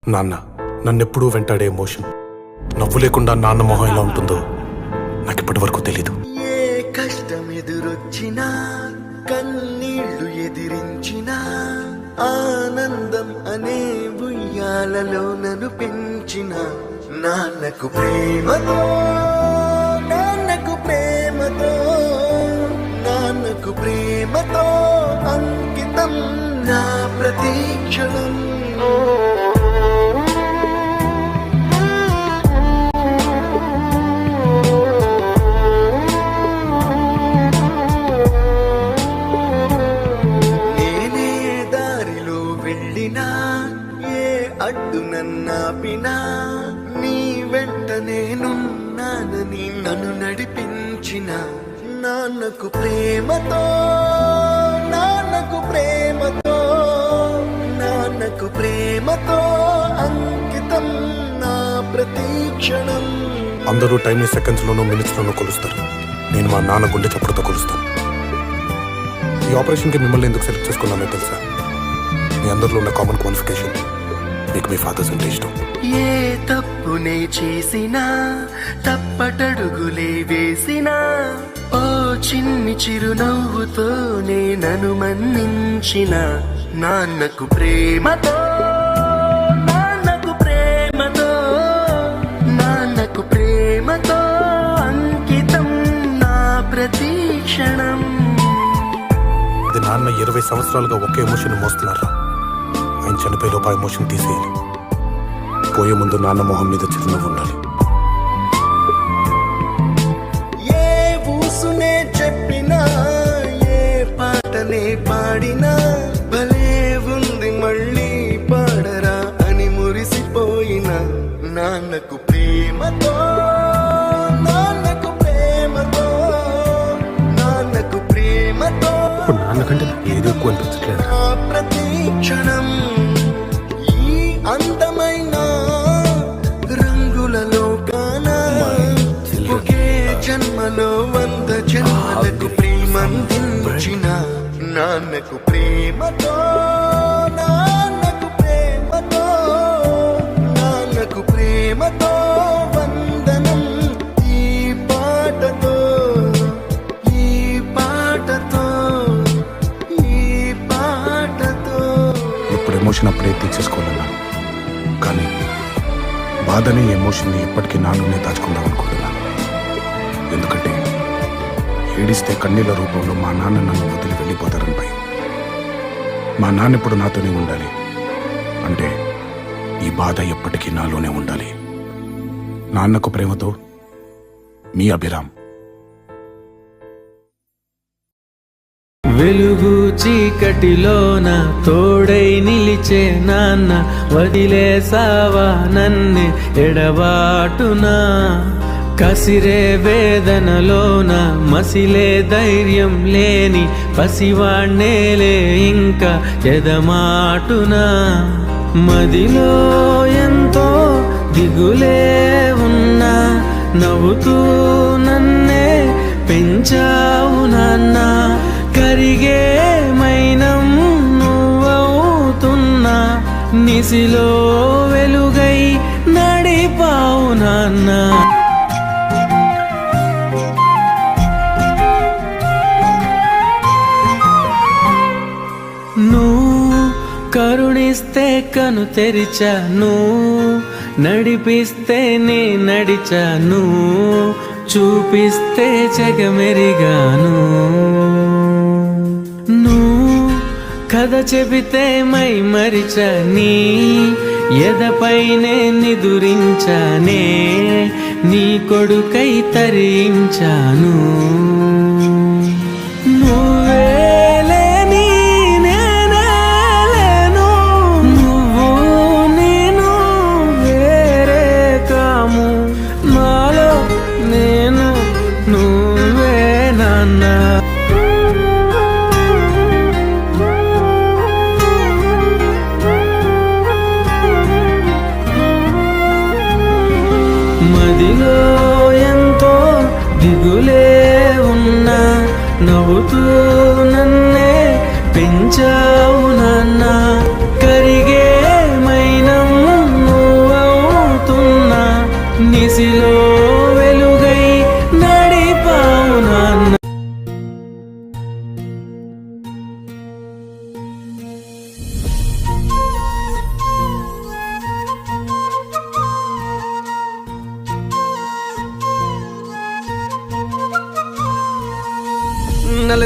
నాన్న నన్నెప్పుడూ వెంటాడే ఎమోషన్ నవ్వు లేకుండా నాన్న మొహం ఎలా ఉంటుందో నాకిప్పటి వరకు తెలీదు. ఏ కష్టం ఎదురొచ్చినా కన్నీళ్లు ఎదిరించినా ఆనందం అనే ఉయ్యాలలో నన్ను పెంచిన నాన్నకు ప్రేమతో నాన్నకు ప్రేమతో నాన్నకు ప్రేమతో అంకితం నా ప్రతీక్షణం. అడ్డు నన్నాపినా నీ వెంట నేనున్నానని నన్ను నడిపించిన నాన్నకు ప్రేమతో నాన్నకు ప్రేమతో నాన్నకు ప్రేమతో అంకితం నా ప్రతీక్షణం. అందరూ టైంని సెకండ్స్ లోనూ మినిట్స్ లోనూ కొలుస్తారు. నేను మా నాన్న గుండె చప్పుడుతో కొలుస్తాను. ఈ ఆపరేషన్కి మిమ్మల్ని ఎందుకు సెలెక్ట్ చేసుకున్నానో తెలుసా? మీ అందరిలో ఉన్న కామన్ క్వాలిఫికేషన్ మీకు మీ ఫాదర్స్ అంటే ఇష్టం. ఏ తప్పునే చేసినా తప్పటడుగులే వేసినా ఓ చిన్ని చిరునవ్వుతోనే నన్ను మన్నించిన నాన్నకు ప్రేమతో నాన్నకు ప్రేమతో నాన్నకు ప్రేమతో అంకితం నా ప్రతీక్షణం. అది నాన్న 20 సంవత్సరాలుగా ఒకే ఎమోషన్ మోస్తున్నారా? ఆయన చనిపోయేలోపు ఆ ఎమోషన్ తీసేయాలి. పోయే ముందు నాన్న మొహం మీద చిరునవ్వు ఉండాలి. ఏ ఊసునే చెప్పినా ఏ పాటనే పాడినా భలే ఉంది మళ్ళీ పాడరా అని మురిసిపోయిన నాన్నకు ప్రేమతో నాన్నకు ప్రేమతో నాన్నకు ప్రేమతో ఇప్పుడు నాన్నకంటే ఏదో ఎక్కువ అనిపించట్లేదు. ప్రతీక్షణం ఈ అందమైన రంగులలో కానా ఒకే జన్మలో 100 జన్మలకు ప్రేమందించిన నాన్నకు ప్రేమతో నాన్నకు ప్రేమతో నాన్నకు ప్రేమతో వందనం. ఈ పాటతో ఈ పాటతో ఈ పాటతో ఇప్పుడు ఎమోషన్ అప్పుడే తీసేసుకోవాలన్నా, కానీ బాధని ఎమోషన్ని ఎప్పటికీ నాలోనే దాచుకుందాం అనుకుంటున్నాను. ఎందుకంటే ఏడిస్తే కన్నీళ్ళ రూపంలో మా నాన్న నన్ను వదిలి వెళ్ళిపోతారని భయం. మా నాన్న ఇప్పుడు నాతోనే ఉండాలి అంటే ఈ బాధ ఎప్పటికీ నాలోనే ఉండాలి. నాన్నకు ప్రేమతో మీ అభిరామ్. వెలుగు చీకటిలోన తోడై నిలిచే నాన్న వదిలేసావా నన్నే ఎడబాటునా. కసిరే వేదనలోన మసిలే ధైర్యం లేని పసివాణ్ణేలే ఇంకా ఎదమాటునా. మదిలో ఎంతో దిగులే ఉన్నా నవ్వుతూ నన్నే పెంచావు నాన్న. కరిగే మైనం నువ్వవుతున్నా నిసిలో వెలుగై నడిపావు నాన్న. నువ్వు కరుణిస్తే కను తెరిచాను, నడిపిస్తే నే నడిచాను, చూపిస్తే జగమెరిగాను. నువ్వు కథ చెబితే మై మరిచని ఎదపైనే నిదురించానే, నీ కొడుకై తరించాను. మదిలో ఎంతో దిగులే ఉన్నా నవ్వుతూ నన్నే పెంచావు నాన్న. కరిగే మైనం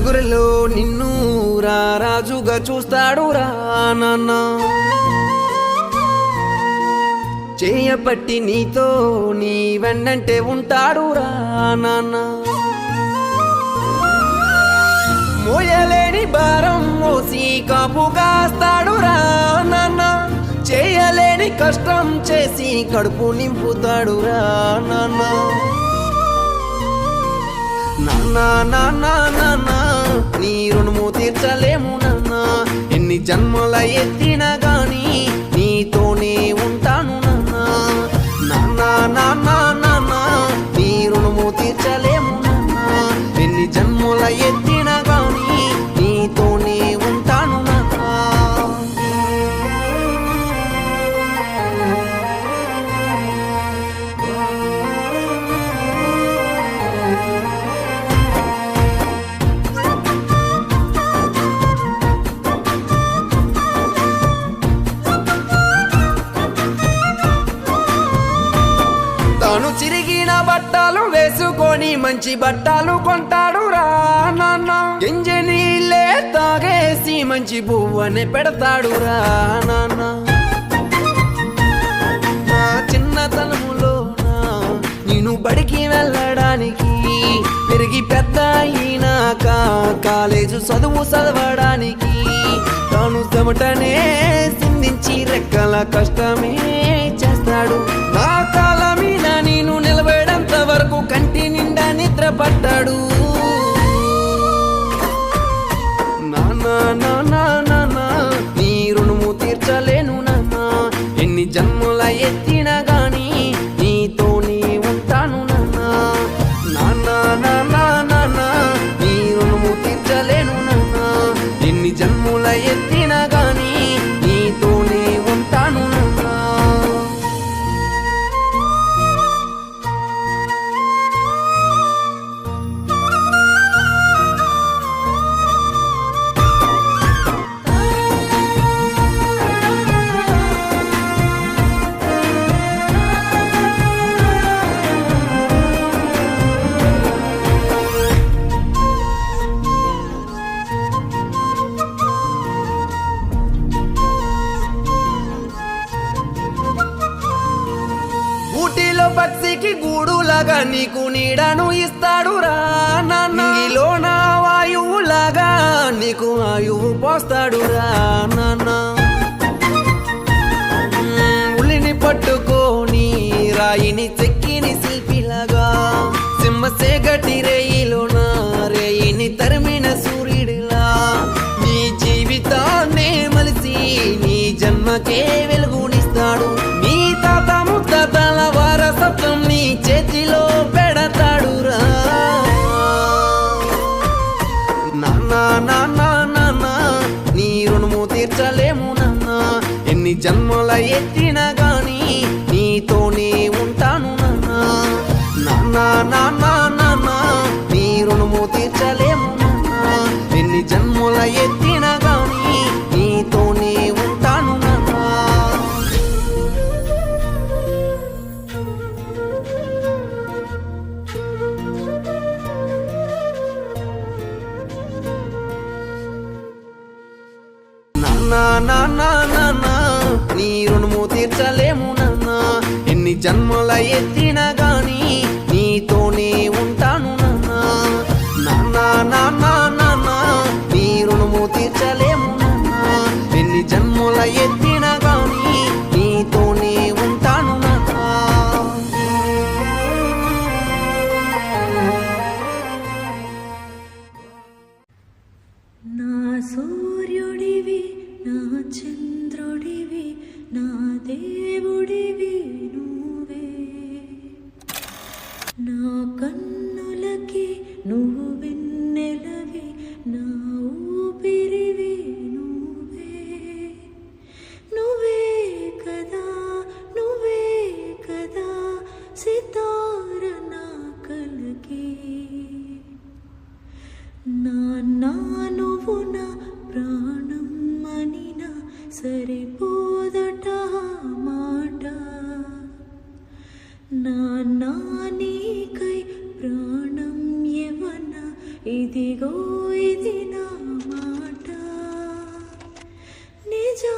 నలుగురిలో నిన్ను రాజుగా చూస్తాడు రా నాన్న, చేయబట్టి నీతో నీ వెన్నంటే ఉంటాడు రా నాన్న. మోయలేని భారం మోసి కాపు కాస్తాడు రా నాన్న, చేయలేని కష్టం చేసి కడుపు నింపుతాడు రా నాన్న. నాన్న నాన్న నాన్న నీ రుణము తీర్చలేము నాన్న, ఎన్ని జన్మల ఎత్తినా గాని నీతోనే ఉంటాను నాన్న. నాన్న నాన్న నాన్న నీ రుణము తీర్చలేము నాన్న, ఎన్ని జన్మల ఎత్తినా గాని నీతోనే ఉంటాను నాన్న. తాను చిరిగిన బట్టలు వేసుకొని మంచి బట్టలు కొంటాడు రా నాన్న, గింజ నీళ్ళే తాగేసి మంచి పువ్వనే పెడతాడు రా నాన్న. నా చిన్నతనములో నేను బడికి వెళ్ళడానికి, పెరిగి పెద్ద అయినాక కాలేజు చదువు చదవడానికి, తాను చెమటనే సిందించి రెక్కల కష్టమే చేస్తాడు. నా కాల మీద నేను నిలబడేంత వరకు కంటి నిండా నిద్ర పట్టాడు. నాన్న నాన్న నాన్న నీ రుణము తీర్చలేను నాన్న, ఎన్ని జన్మల ఎత్తినా గాని నీతోనే ఉంటాను నాన్న. నాన్న నాన్న నాన్న నీ రుణము తీర్చలేను నాన్న, ఎన్ని జన్మల ఎత్తినా గాని నీతోనే ఉంటాను నాన్న. ఊటీలో పక్షికి గూడులాగా నీకు నీడను ఇస్తాడు రా నాన్న, నీలోన వాయువులాగా నీకు ఆయువు పోస్తాడు రా నాన్న. ఉలిని పట్టుకొని రాయిని చెక్కిని శిల్పిలాగా, సింహసేగటి రేయిలోన రేయిని తరిమిన సూర్యుడిలా, నీ జీవితాన్నే మలిసి నీ జన్మకే వెలుగునిస్తాడు. నీ తాత ముత్తాతల వారసత్వం నీ చేతిలో పెడతాడు రా నాన్న. నాన్న నాన్న నీ రుణము తీర్చలేము నాన్న, ఎన్ని జన్మల ఎత్తినా గాని నీతోనే ఉంటాను నాన్న. నాన్న నాన్న నాన్న నీ రుణము తీర్చలేము నాన్న, ఎన్ని జన్మల ఎత్తినా గాని నీతోనే ఉంటాను నాన్న. నాన్న నాన్న నాన్న నీ రుణము తీర్చలేము నాన్న, ఎన్ని జన్మల ఎత్తినా గాని నీతోనే ఉంటాను నాన్న. నాన్న నాన్న నాన్న నీ రుణము తీర్చలేము నాన్న, ఎన్ని జన్మల ఎత్తినా గాని నీతోనే ఉంటాను నాన్న. నా సూర్యుడివి నా చంద్రుడివి నా దేవుడివి నువ్వే, నా కన్నులకి నువ్వు వెన్నెలవి, నా ఊపిరివి నువ్వే. నువ్వే కదా నువ్వే కదా సితార నా కలకి, నాన్న నువ్వు నా ప్రాణం అనినా సరిపోదట మాట, నాన్న నీకై ప్రాణం యవన ఇదిగో ఇది నా మాట నిజా